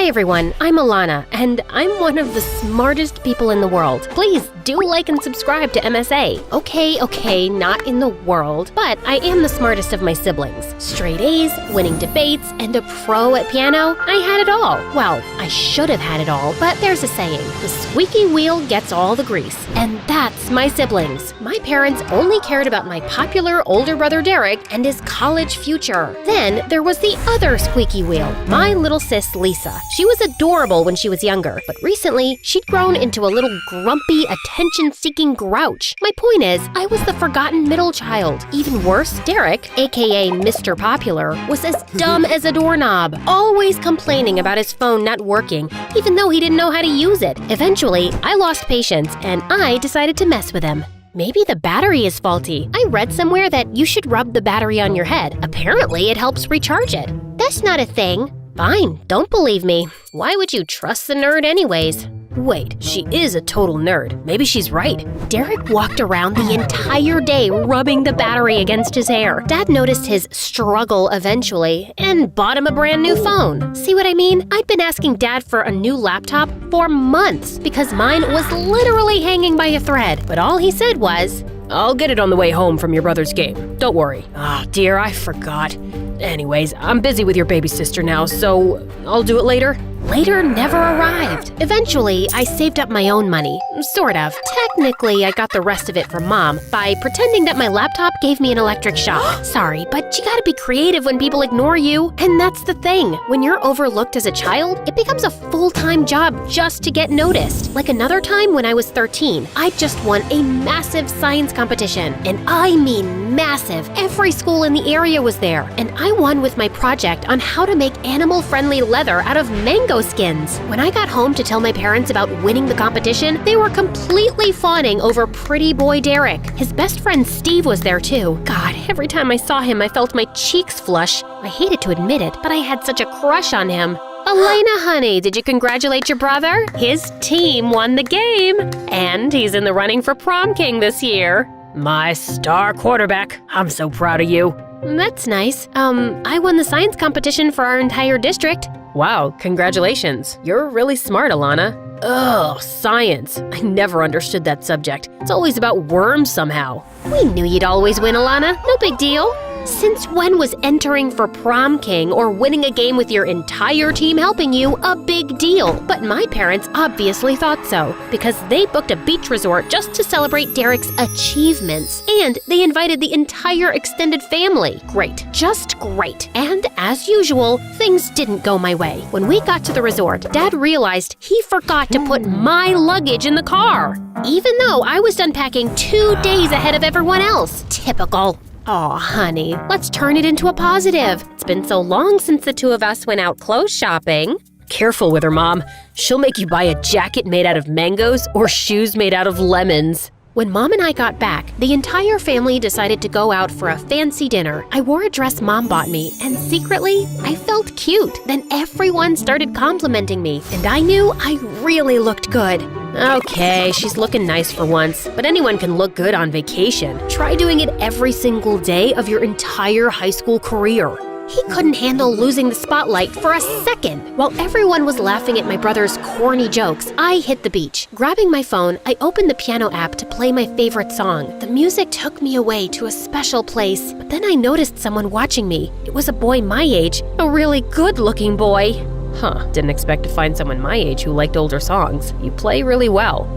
Hi everyone, I'm Alana, and I'm one of the smartest people in the world. Please do like and subscribe to MSA. Okay, not in the world, but I am the smartest of my siblings. Straight A's, winning debates, and a pro at piano. I had it all. Well, I should have had it all, but there's a saying, the squeaky wheel gets all the grease. And that's my siblings. My parents only cared about my popular older brother Derek and his college future. Then there was the other squeaky wheel, my little sis Lisa. She was adorable when she was younger, but recently she'd grown into a little grumpy, attention-seeking grouch. My point is, I was the forgotten middle child. Even worse, Derek, aka Mr. Popular, was as dumb as a doorknob, always complaining about his phone not working, even though he didn't know how to use it. Eventually, I lost patience and I decided to mess with him. Maybe the battery is faulty. I read somewhere that you should rub the battery on your head. Apparently, it helps recharge it. That's not a thing. Fine, don't believe me. Why would you trust the nerd anyways? Wait, she is a total nerd. Maybe she's right. Derek walked around the entire day rubbing the battery against his hair. Dad noticed his struggle eventually and bought him a brand new phone. See what I mean? I'd been asking Dad for a new laptop for months because mine was literally hanging by a thread. But all he said was, "I'll get it on the way home from your brother's game. Don't worry." Oh dear, I forgot. Anyways, I'm busy with your baby sister now, so I'll do it later. Later never arrived. Eventually, I saved up my own money. Sort of. Technically, I got the rest of it from Mom by pretending that my laptop gave me an electric shock. Sorry, but you gotta be creative when people ignore you. And that's the thing. When you're overlooked as a child, it becomes a full-time job just to get noticed. Like another time when I was 13, I just won a massive science competition. And I mean massive. Every school in the area was there. And I won with my project on how to make animal-friendly leather out of mango skins. When I got home to tell my parents about winning the competition, they were completely fawning over pretty boy Derek. His best friend Steve was there too. God, every time I saw him, I felt my cheeks flush. I hated to admit it, but I had such a crush on him. Elena, honey, did you congratulate your brother? His team won the game, and he's in the running for prom king this year. My star quarterback. I'm so proud of you. That's nice. I won the science competition for our entire district. Wow, congratulations. You're really smart, Alana. Ugh, science. I never understood that subject. It's always about worms somehow. We knew you'd always win, Alana. No big deal. Since when was entering for prom king or winning a game with your entire team helping you a big deal? But my parents obviously thought so, because they booked a beach resort just to celebrate Derek's achievements, and they invited the entire extended family. Great. Just great. And as usual, things didn't go my way. When we got to the resort, Dad realized he forgot to put my luggage in the car, even though I was done packing 2 days ahead of everyone else. Typical. Aw, honey, let's turn it into a positive. It's been so long since the two of us went out clothes shopping. Careful with her, Mom. She'll make you buy a jacket made out of mangoes or shoes made out of lemons. When Mom and I got back, the entire family decided to go out for a fancy dinner. I wore a dress Mom bought me, and secretly, I felt cute. Then everyone started complimenting me, and I knew I really looked good. Okay, she's looking nice for once, but anyone can look good on vacation. Try doing it every single day of your entire high school career. He couldn't handle losing the spotlight for a second. While everyone was laughing at my brother's corny jokes, I hit the beach. Grabbing my phone, I opened the piano app to play my favorite song. The music took me away to a special place, but then I noticed someone watching me. It was a boy my age, a really good-looking boy. Didn't expect to find someone my age who liked older songs. You play really well.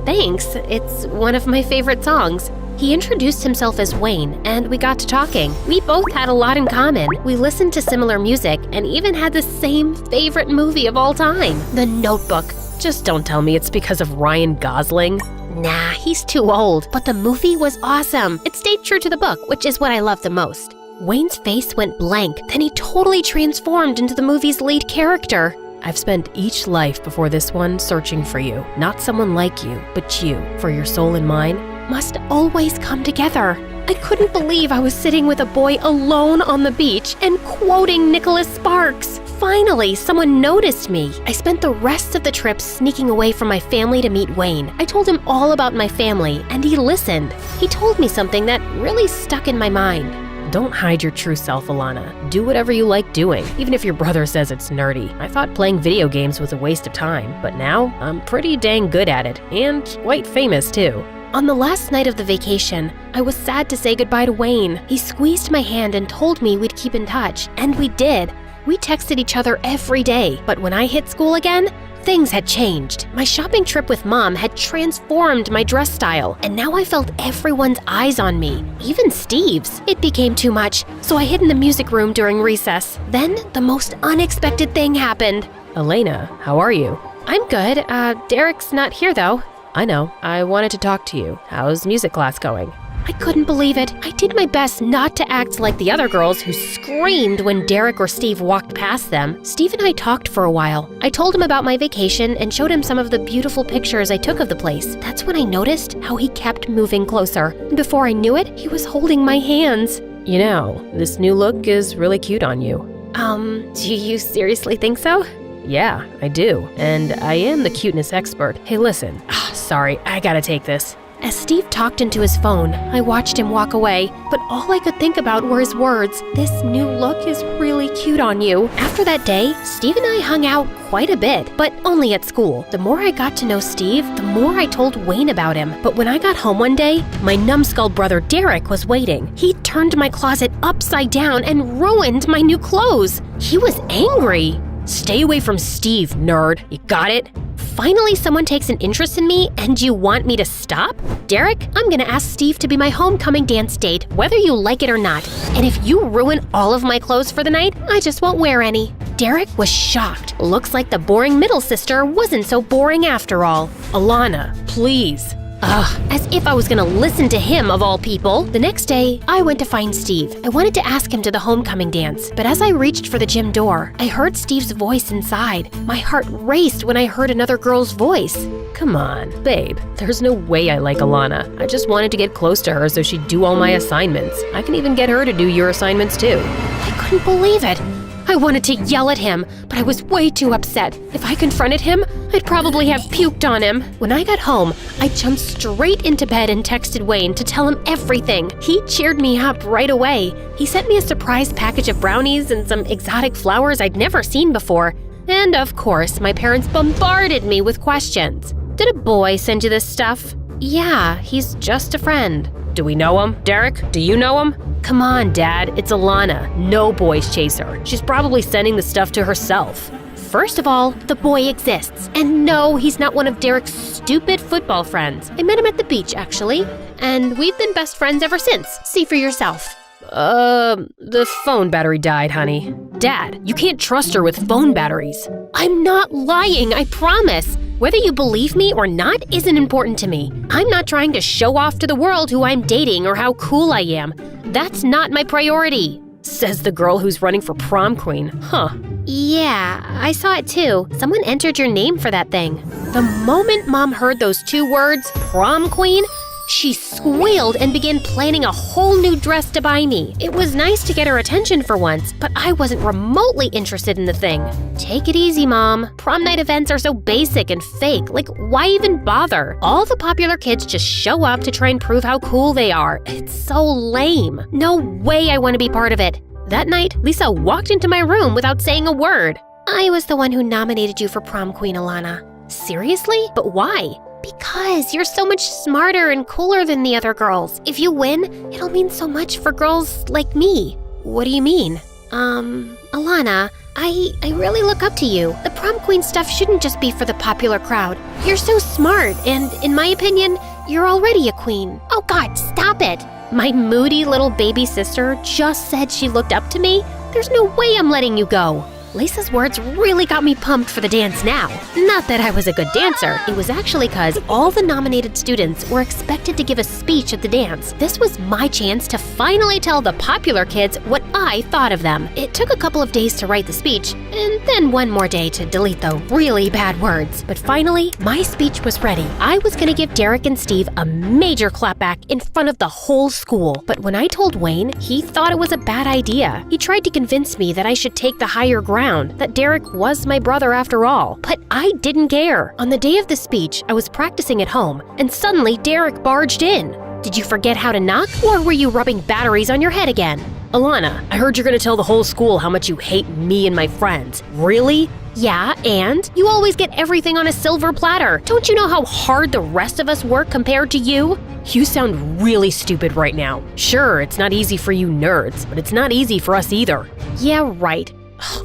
Thanks. It's one of my favorite songs. He introduced himself as Wayne, and we got to talking. We both had a lot in common. We listened to similar music and even had the same favorite movie of all time, The Notebook. Just don't tell me it's because of Ryan Gosling. Nah, he's too old, but the movie was awesome. It stayed true to the book, which is what I love the most. Wayne's face went blank, then he totally transformed into the movie's lead character. I've spent each life before this one searching for you. Not someone like you, but you, for your soul and mine, must always come together. I couldn't believe I was sitting with a boy alone on the beach and quoting Nicholas Sparks. Finally, someone noticed me. I spent the rest of the trip sneaking away from my family to meet Wayne. I told him all about my family, and he listened. He told me something that really stuck in my mind. Don't hide your true self, Alana. Do whatever you like doing, even if your brother says it's nerdy. I thought playing video games was a waste of time, but now I'm pretty dang good at it, and quite famous too. On the last night of the vacation, I was sad to say goodbye to Wayne. He squeezed my hand and told me we'd keep in touch, and we did. We texted each other every day, but when I hit school again, things had changed. My shopping trip with Mom had transformed my dress style, and now I felt everyone's eyes on me, even Steve's. It became too much, so I hid in the music room during recess. Then, the most unexpected thing happened. Elena, how are you? I'm good. Derek's not here though. I know. I wanted to talk to you. How's music class going? I couldn't believe it. I did my best not to act like the other girls who screamed when Derek or Steve walked past them. Steve and I talked for a while. I told him about my vacation and showed him some of the beautiful pictures I took of the place. That's when I noticed how he kept moving closer. And before I knew it, he was holding my hands. You know, this new look is really cute on you. Do you seriously think so? Yeah, I do. And I am the cuteness expert. Hey, listen. Sorry, I gotta take this. As Steve talked into his phone, I watched him walk away, but all I could think about were his words. This new look is really cute on you. After that day, Steve and I hung out quite a bit, but only at school. The more I got to know Steve, the more I told Wayne about him. But when I got home one day, my numbskull brother Derek was waiting. He turned my closet upside down and ruined my new clothes. He was angry. Stay away from Steve, nerd. You got it? Finally, someone takes an interest in me, and you want me to stop? Derek, I'm gonna ask Steve to be my homecoming dance date, whether you like it or not. And if you ruin all of my clothes for the night, I just won't wear any. Derek was shocked. Looks like the boring middle sister wasn't so boring after all. Alana, please. As if I was gonna listen to him of all people. The next day, I went to find Steve. I wanted to ask him to the homecoming dance, but as I reached for the gym door, I heard Steve's voice inside. My heart raced when I heard another girl's voice. Come on, babe. There's no way I like Alana. I just wanted to get close to her so she'd do all my assignments. I can even get her to do your assignments too. I couldn't believe it. I wanted to yell at him, but I was way too upset. If I confronted him, I'd probably have puked on him. When I got home, I jumped straight into bed and texted Wayne to tell him everything. He cheered me up right away. He sent me a surprise package of brownies and some exotic flowers I'd never seen before. And of course, my parents bombarded me with questions. Did a boy send you this stuff? Yeah, he's just a friend. Do we know him? Derek, do you know him? Come on, Dad, it's Alana. No boys chase her. She's probably sending the stuff to herself. First of all, the boy exists. And no, he's not one of Derek's stupid football friends. I met him at the beach, actually. And we've been best friends ever since. See for yourself. The phone battery died, honey. Dad, you can't trust her with phone batteries. I'm not lying, I promise. Whether you believe me or not isn't important to me. I'm not trying to show off to the world who I'm dating or how cool I am. That's not my priority, says the girl who's running for prom queen. Huh. Yeah, I saw it too. Someone entered your name for that thing. The moment Mom heard those two words, prom queen, she squealed and began planning a whole new dress to buy me. It was nice to get her attention for once, but I wasn't remotely interested in the thing. Take it easy, Mom. Prom night events are so basic and fake. Like, why even bother? All the popular kids just show up to try and prove how cool they are. It's so lame. No way I want to be part of it. That night, Lisa walked into my room without saying a word. I was the one who nominated you for prom queen, Alana. Seriously? But why? Because you're so much smarter and cooler than the other girls. If you win, it'll mean so much for girls like me. What do you mean? Alana, I really look up to you. The prom queen stuff shouldn't just be for the popular crowd. You're so smart, and in my opinion, you're already a queen. Oh God, stop it. My moody little baby sister just said she looked up to me. There's no way I'm letting you go. Lisa's words really got me pumped for the dance now. Not that I was a good dancer, it was actually because all the nominated students were expected to give a speech at the dance. This was my chance to finally tell the popular kids what I thought of them. It took a couple of days to write the speech, and then one more day to delete the really bad words. But finally, my speech was ready. I was gonna give Derek and Steve a major clapback in front of the whole school. But when I told Wayne, he thought it was a bad idea. He tried to convince me that I should take the higher ground, that Derek was my brother after all. But I didn't care. On the day of the speech, I was practicing at home, and suddenly Derek barged in. Did you forget how to knock, or were you rubbing batteries on your head again? Alana, I heard you're gonna tell the whole school how much you hate me and my friends. Really? Yeah, and? You always get everything on a silver platter. Don't you know how hard the rest of us work compared to you? You sound really stupid right now. Sure, it's not easy for you nerds, but it's not easy for us either. Yeah, right.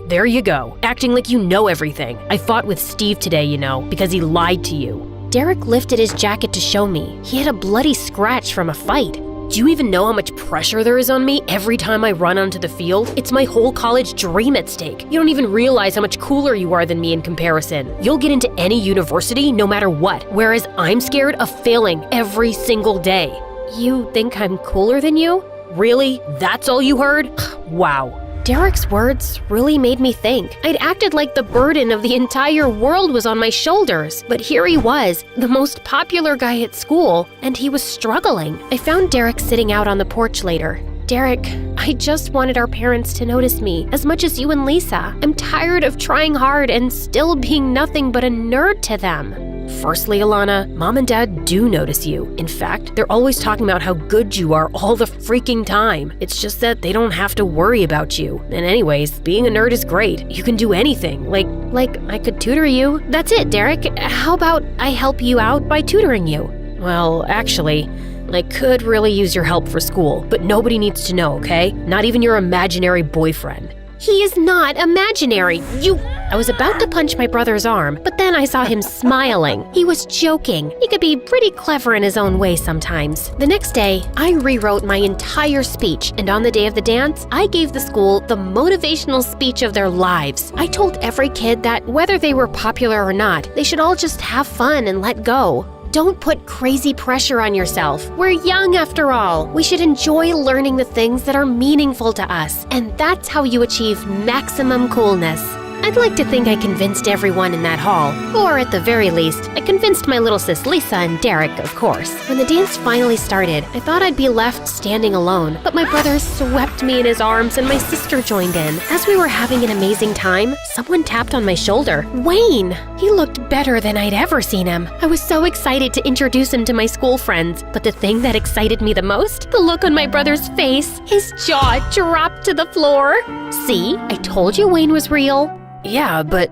There you go, acting like you know everything. I fought with Steve today, you know, because he lied to you. Derek lifted his jacket to show me. He had a bloody scratch from a fight. Do you even know how much pressure there is on me every time I run onto the field? It's my whole college dream at stake. You don't even realize how much cooler you are than me in comparison. You'll get into any university no matter what, whereas I'm scared of failing every single day. You think I'm cooler than you? Really? That's all you heard? Wow. Derek's words really made me think. I'd acted like the burden of the entire world was on my shoulders, but here he was, the most popular guy at school, and he was struggling. I found Derek sitting out on the porch later. Derek, I just wanted our parents to notice me as much as you and Lisa. I'm tired of trying hard and still being nothing but a nerd to them. Firstly, Alana, Mom and Dad do notice you. In fact, they're always talking about how good you are all the freaking time. It's just that they don't have to worry about you. And anyways, being a nerd is great. You can do anything. Like I could tutor you. That's it, Derek. How about I help you out by tutoring you? Well, actually, I could really use your help for school, but nobody needs to know, okay? Not even your imaginary boyfriend. He is not imaginary. I was about to punch my brother's arm, but then I saw him smiling. He was joking. He could be pretty clever in his own way sometimes. The next day, I rewrote my entire speech, and on the day of the dance, I gave the school the motivational speech of their lives. I told every kid that whether they were popular or not, they should all just have fun and let go. Don't put crazy pressure on yourself. We're young after all. We should enjoy learning the things that are meaningful to us, and that's how you achieve maximum coolness. I'd like to think I convinced everyone in that hall, or at the very least, I convinced my little sis Lisa and Derek, of course. When the dance finally started, I thought I'd be left standing alone, but my brother swept me in his arms and my sister joined in. As we were having an amazing time, someone tapped on my shoulder. Wayne! He looked better than I'd ever seen him. I was so excited to introduce him to my school friends, but the thing that excited me the most? The look on my brother's face. His jaw dropped to the floor. See? I told you Wayne was real. Yeah, but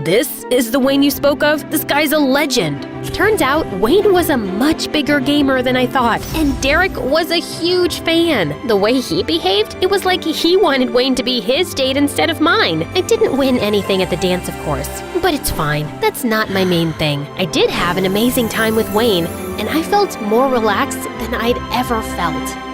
this is the Wayne you spoke of? This guy's a legend. Turns out, Wayne was a much bigger gamer than I thought, and Derek was a huge fan. The way he behaved, it was like he wanted Wayne to be his date instead of mine. I didn't win anything at the dance, of course, but it's fine. That's not my main thing. I did have an amazing time with Wayne, and I felt more relaxed than I'd ever felt.